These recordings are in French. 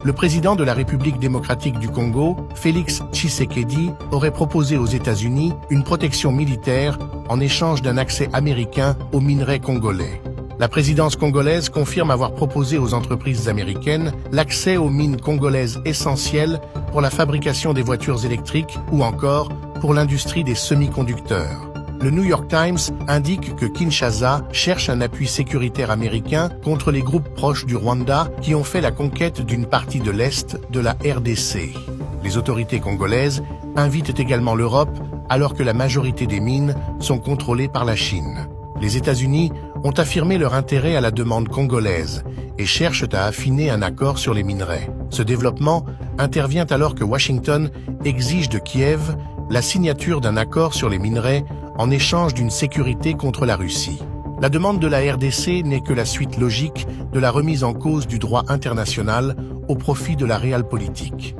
Le président de la République démocratique du Congo, Félix Tshisekedi, aurait proposé aux États-Unis une protection militaire en échange d'un accès américain aux minerais congolais. La présidence congolaise confirme avoir proposé aux entreprises américaines l'accès aux mines congolaises essentielles pour la fabrication des voitures électriques ou encore pour l'industrie des semi-conducteurs. Le New York Times indique que Kinshasa cherche un appui sécuritaire américain contre les groupes proches du Rwanda qui ont fait la conquête d'une partie de l'Est de la RDC. Les autorités congolaises invitent également l'Europe alors que la majorité des mines sont contrôlées par la Chine. Les États-Unis ont affirmé leur intérêt à la demande congolaise et cherchent à affiner un accord sur les minerais. Ce développement intervient alors que Washington exige de Kiev la signature d'un accord sur les minerais en échange d'une sécurité contre la Russie. La demande de la RDC n'est que la suite logique de la remise en cause du droit international au profit de la realpolitik.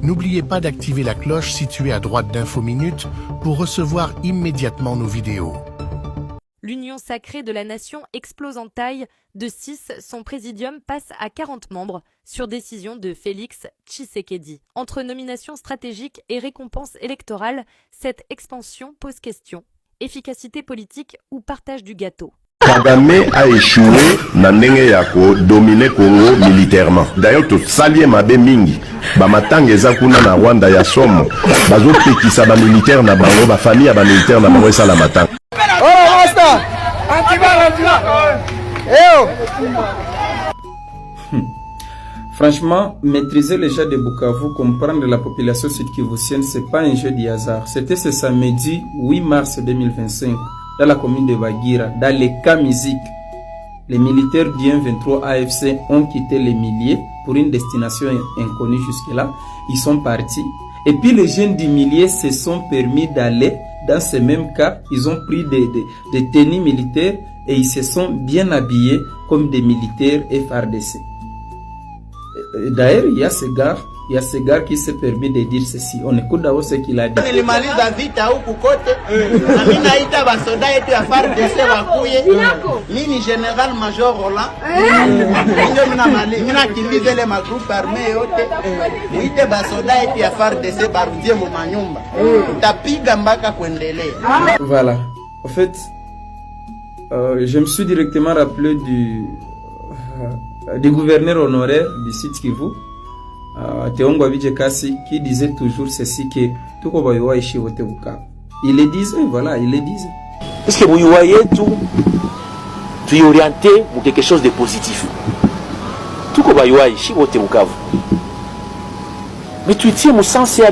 N'oubliez pas d'activer la cloche située à droite d'Info Minutes pour recevoir immédiatement nos vidéos. L'Union sacrée de la nation explose en taille. De 6, son présidium passe à 40 membres sur décision de Félix Tshisekedi. Entre nominations stratégiques et récompenses électorales, cette expansion pose question. Efficacité politique ou partage du gâteau? Kagame a échoué na ndenge ya ko dominer Congo militairement. D'ailleurs to salie mabe mingi ba matanga eza kuna na Rwanda ya somo bazo pekisa ba militaire na bango ba famille ba militaire na bango esala matanga. Franchement, maîtriser les gens de Bukavu, comprendre la population sud-kivusienne, c'est pas un jeu de hasard. C'était ce samedi 8 mars 2025, dans la commune de Bagira, dans les cas musique. Les militaires du 23 AFC ont quitté les milliers pour une destination inconnue jusque-là. Ils sont partis. Et puis les jeunes du millier se sont permis d'aller dans ces mêmes cas. Ils ont pris des tenues militaires et ils se sont bien habillés comme des militaires FARDC. D'ailleurs, il y a ce gars qui s'est permis de dire ceci. On écoute d'abord ce qu'il a dit. Nilimaliza vita huku kote na mimi naita basoda yetu ya FARDC wakuye. Mimi General Major Roland. Ndio mina kimbiza ile magroupe armé yote. Muite basoda yetu ya FARDC barudie mu manyumba. Utapiga mpaka kuendelea. Voilà. En fait, je me suis directement rappelé du gouverneur honoraire du sud Kivu, Teongwa Vijekasi, qui disait toujours ceci que tout comme il voit ici au Tebuka. Il le disait, voilà, il le disait. Parce que vous voyez tout, tu es orienté pour quelque chose de positif. Tout comme il voit ici au Tebuka. Mais tu tiens au sens à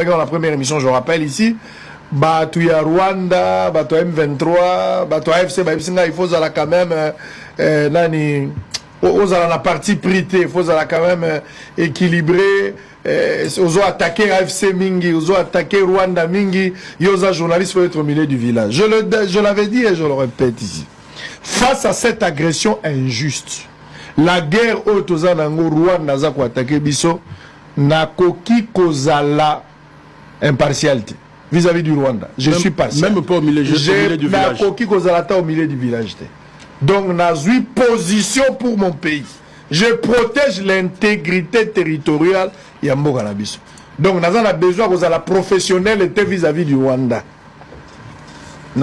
Dans la première émission, je rappelle ici, Batu ya Rwanda, Batu M23, Batu AFC, il faut quand même, la partie prité, il faut quand même équilibrer, ils ont attaqué AFC Mingi, ils ont attaqué Rwanda Mingi, Yosa journaliste faut être au milieu du village. Je l'avais dit et je le répète ici. Face à cette agression injuste, la guerre au Tozanango, Rwanda za ko attaqué Biso, Nakoki Kozala impartialité vis-à-vis du Rwanda. Je suis partial. Même pas au milieu, du village. Nakoki Kozala au milieu du village. Donc, j'ai position pour mon pays. Je protège l'intégrité territoriale de Mboka na biso. Donc, nous avons besoin de la professionnalité vis-à-vis du Rwanda.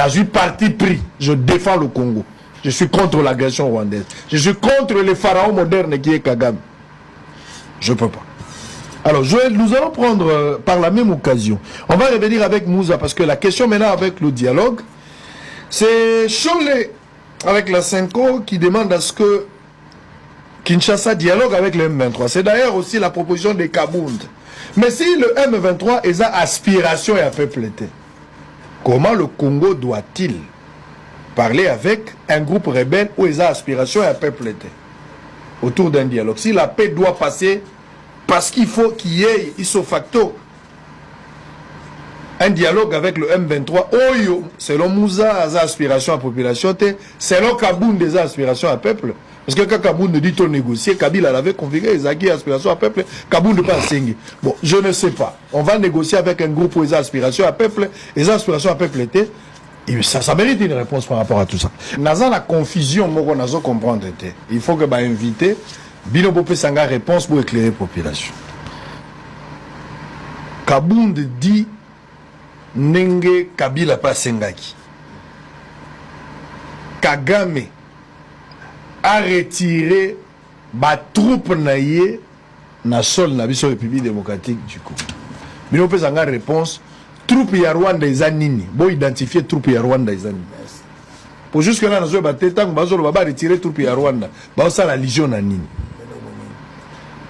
J'ai parti pris. Je défends le Congo. Je suis contre l'agression rwandaise. Je suis contre les pharaons modernes qui est Kagame. Je ne peux pas. Alors, nous allons prendre par la même occasion. On va revenir avec Moussa parce que la question maintenant avec le dialogue, c'est Cholet avec la Cinco qui demande à ce que Kinshasa dialogue avec le M23. C'est d'ailleurs aussi la proposition de Kabound. Mais si le M23 est à aspiration et à peuple, comment le Congo doit-il parler avec un groupe rebelle où il a aspiration et à peuple autour d'un dialogue? Si la paix doit passer parce qu'il faut qu'il y ait ipso facto un dialogue avec le M23, Oyo, selon Moussa, a aspiration à la population, selon Kabound, des aspirations à peuple. Parce que quand Kabound dit on négocier, Kabila l'avait configuré, ils ont aspiration à peuple, Kabound pas Sengi. Bon, je ne sais pas. On va négocier avec un groupe où ils ont aspiration à peuple, les aspirations à peuple étaient. Et ça mérite une réponse par rapport à tout ça. Dans la confusion, on a comprendre. Il faut que inviter. Bino Bopé Sanga réponse pour éclairer la population. Kabound dit Nenge Kabila pas Sengaki. Kagame a retiré ba troupe naïe na sol na biso République démocratique du Congo. Bino Bopé Sanga réponse troupe ya Rwanda ezanini. Bon identifier troupe ya Rwanda ezanini. Pour jusque là nous avons tant bazolo baba retirer troupe ya Rwanda. Ba ça la légion na nini.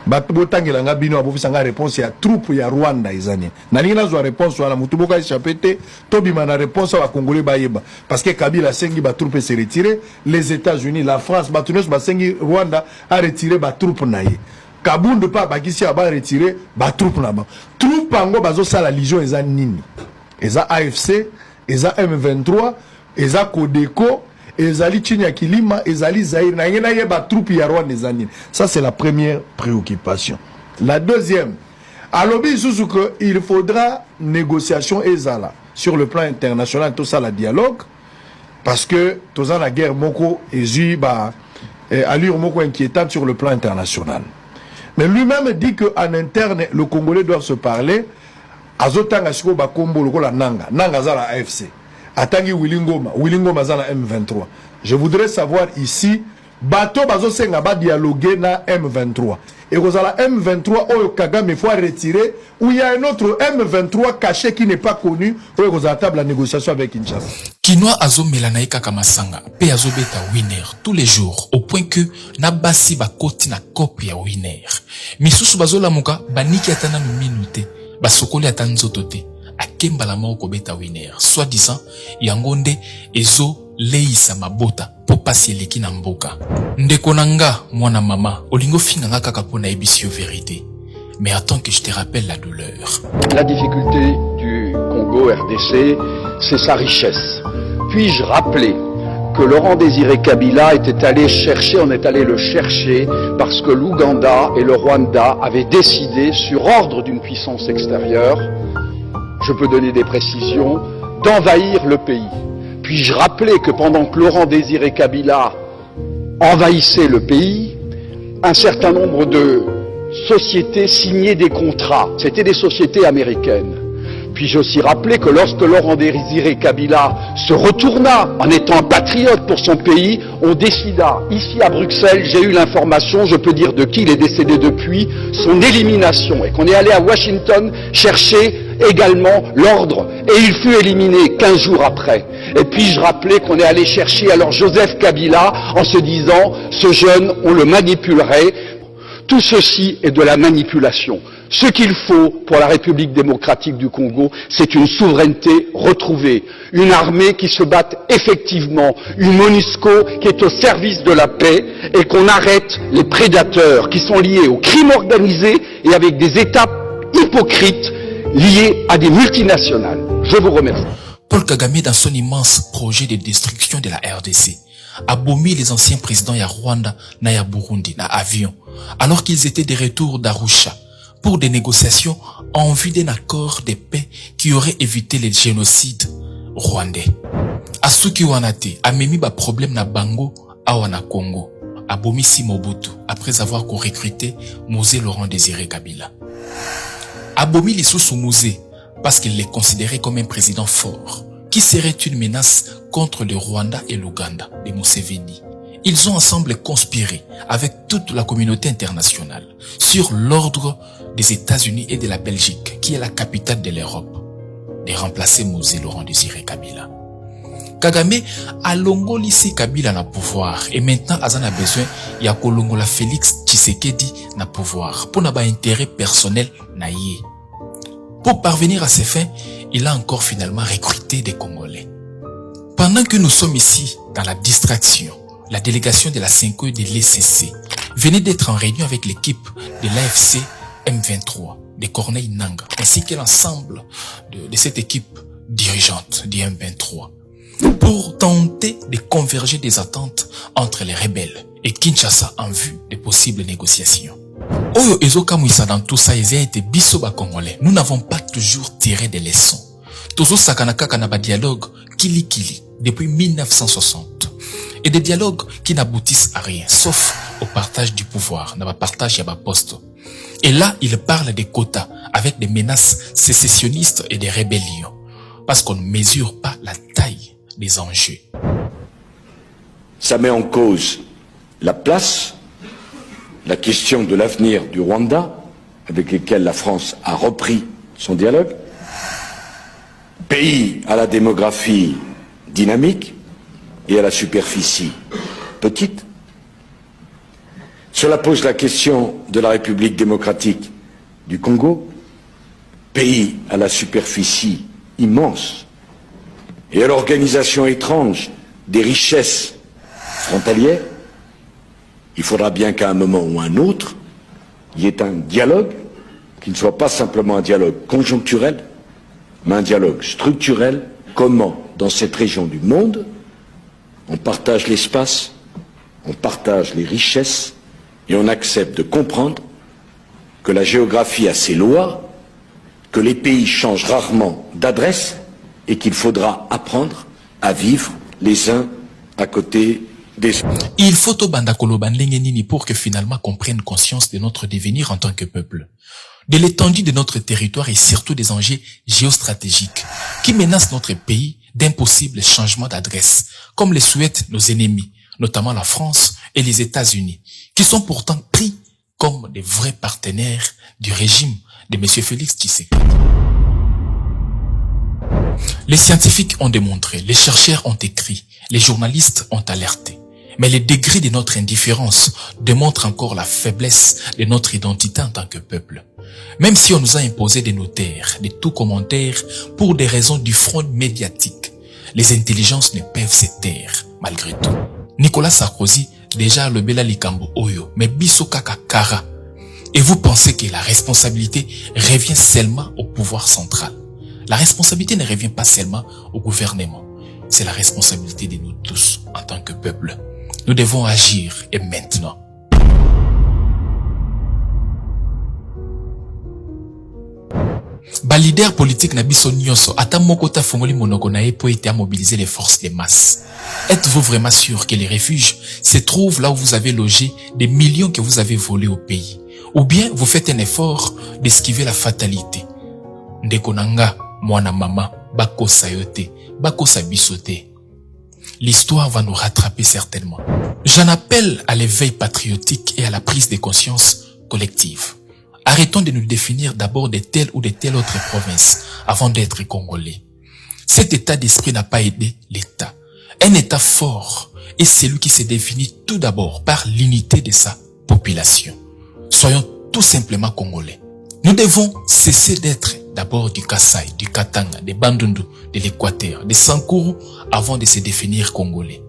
Batangela nga bino abofisanga réponse ya troupe ya Rwanda izani. Na ninga zo réponse wana mutu boka échappé tobi mana réponse wa congolais bayeba parce que Kabila sengi ba troupe se retirer, les États-Unis, la France, batunos ba sengi Rwanda a retiré ba troupe naye. Kabound pa bakisi ba retirer ba troupe na ba. Troupe pango bazo sala légion ezani nini. Eza AFC, eza M23, eza Codeco, ezali Chinya Kilima, ezali Zaïre, na yena yeba troupe ya Rwanda ezani. Ça c'est la première préoccupation. La deuxième, alobi sous que il faudra négociation ezala sur le plan international, tout ça la dialogue parce que tout ça la guerre moko ezu ba allure moko inquiétante sur le plan international. Mais lui-même dit que en interne le Congolais doivent se parler azotanga siko ba kombo lokola nanga zala AFC. Atangi Willingoma zana M23. Je voudrais savoir ici, bateau bazo senga ba dialoguer na M23. Et la M23 Oyo Kagame faut retirer, ou il y a un autre M23 caché qui n'est pas connu, où il y a table la négociation avec Kinshasa. Kinoa azo melanaika kamasanga, pe azo beta winner tous les jours, au point que nabasi bakoti na copie ya winner. Misusu bazo la muka, baniki atana minute, basokoli atan zotote. Akemba la moko beta winner, soi-disant, yangonde ezo leisa mabota po pasi eleki na mboka. Ndeko nanga, mwana mama, olingo finanga kaka po na ebisio vérité. Mais attends que je te rappelle la douleur. La difficulté du Congo RDC, c'est sa richesse. Puis-je rappeler que Laurent Désiré Kabila on est allé le chercher parce que l'Ouganda et le Rwanda avaient décidé, sur ordre d'une puissance extérieure, je peux donner des précisions, d'envahir le pays. Puis-je rappeler que pendant que Laurent Désiré Kabila envahissait le pays, un certain nombre de sociétés signaient des contrats. C'était des sociétés américaines. Puis-je aussi rappeler que lorsque Laurent Désiré Kabila se retourna en étant patriote pour son pays, on décida, ici à Bruxelles, j'ai eu l'information, je peux dire de qui il est décédé depuis, son élimination. Et qu'on est allé à Washington chercher également l'ordre. Et il fut éliminé 15 jours après. Et puis-je rappeler qu'on est allé chercher alors Joseph Kabila en se disant, ce jeune, on le manipulerait. Tout ceci est de la manipulation. Ce qu'il faut pour la République démocratique du Congo, c'est une souveraineté retrouvée, une armée qui se batte effectivement, une MONUSCO qui est au service de la paix et qu'on arrête les prédateurs qui sont liés au crime organisé et avec des États hypocrites liés à des multinationales. Je vous remercie. Paul Kagame, dans son immense projet de destruction de la RDC, a bombé les anciens présidents ya Rwanda, na ya Burundi, na avion, alors qu'ils étaient de retour d'Arusha pour des négociations en vue d'un accord de paix qui aurait évité le génocide rwandais. Asuki Wanate a memi ba problème na Bango awa na Congo, a bomisi Mobutu après avoir recruté Mosé Laurent Désiré Kabila. A bomi lisusu Mosé parce qu'il les considérait comme un président fort, qui serait une menace contre le Rwanda et l'Ouganda de Museveni. Ils ont ensemble conspiré avec toute la communauté internationale sur l'ordre des États-Unis et de la Belgique, qui est la capitale de l'Europe, de remplacer Mosé Laurent Désiré Kabila. Kagame a longolisi Kabila na pouvoir et maintenant Azan a besoin ya kolongola Félix Tshisekedi na pouvoir pour n'aba intérêt personnel na yé. Pour parvenir à ses fins, il a encore finalement recruté des Congolais. Pendant que nous sommes ici dans la distraction, la délégation de la 5e de l'ECC venait d'être en réunion avec l'équipe de l'AFC M23 de Corneille Nangaa ainsi que l'ensemble de cette équipe dirigeante du M23 pour tenter de converger des attentes entre les rebelles et Kinshasa en vue de possibles négociations. Oyo ezoka mouissa dans tout ça, ils été bisoba congolais. Nous n'avons pas toujours tiré des leçons. Tozo sakanaka kanaba dialogue kili depuis 1960. Et des dialogues qui n'aboutissent à rien, sauf au partage du pouvoir, n'a pas partage yaba poste. Et là, il parle des quotas avec des menaces sécessionnistes et des rébellions, parce qu'on ne mesure pas la taille des enjeux. Ça met en cause la place, la question de l'avenir du Rwanda, avec lequel la France a repris son dialogue, pays à la démographie dynamique et à la superficie petite. Cela pose la question de la République démocratique du Congo, pays à la superficie immense et à l'organisation étrange des richesses frontalières. Il faudra bien qu'à un moment ou un autre, il y ait un dialogue qui ne soit pas simplement un dialogue conjoncturel, mais un dialogue structurel. Comment, dans cette région du monde, on partage l'espace, on partage les richesses et on accepte de comprendre que la géographie a ses lois, que les pays changent rarement d'adresse et qu'il faudra apprendre à vivre les uns à côté des autres. Il faut au bandakoloban lengenini pour que finalement qu'on prenne conscience de notre devenir en tant que peuple, de l'étendue de notre territoire et surtout des enjeux géostratégiques qui menacent notre pays d'impossibles changements d'adresse, comme les souhaitent nos ennemis, notamment la France et les États-Unis, qui sont pourtant pris comme des vrais partenaires du régime de M. Félix Tshisekedi. Les scientifiques ont démontré, les chercheurs ont écrit, les journalistes ont alerté. Mais les degrés de notre indifférence démontrent encore la faiblesse de notre identité en tant que peuple. Même si on nous a imposé de nous taire, de tout commentaire pour des raisons du front médiatique, les intelligences ne peuvent se taire malgré tout. Nicolas Sarkozy déjà le bela likambo oyo, mais biso kaka kara. Et vous pensez que la responsabilité revient seulement au pouvoir central. La responsabilité ne revient pas seulement au gouvernement. C'est la responsabilité de nous tous en tant que peuple. Nous devons agir et maintenant. Ba leader politique na biso nyonso ata moko ta fongoli monoko na po été à mobiliser les forces des masses. Êtes-vous vraiment sûr que les refuges se trouvent là où vous avez logé des millions que vous avez volés au pays? Ou bien vous faites un effort d'esquiver la fatalité? Ndeko nanga, mwana mama, bakosa yote, bakosa bisote. L'histoire va nous rattraper certainement. J'en appelle à l'éveil patriotique et à la prise de conscience collective. Arrêtons de nous définir d'abord de telle ou de telle autre province avant d'être congolais. Cet état d'esprit n'a pas aidé l'État. Un État fort est celui qui se définit tout d'abord par l'unité de sa population. Soyons tout simplement congolais. Nous devons cesser d'être d'abord du Kasaï, du Katanga, des Bandundu, de l'Équateur, des Sankuru avant de se définir congolais.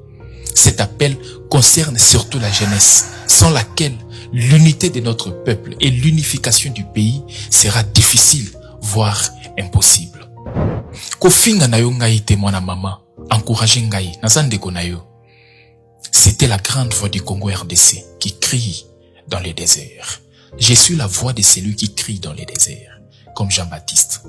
Cet appel concerne surtout la jeunesse, sans laquelle l'unité de notre peuple et l'unification du pays sera difficile, voire impossible. Kofinga na yo ngai te mwana mama, encouragez ngai, nazandeko na yo. C'était la grande voix du Congo RDC qui crie dans les déserts. Je suis la voix de celui qui crie dans les déserts, comme Jean-Baptiste.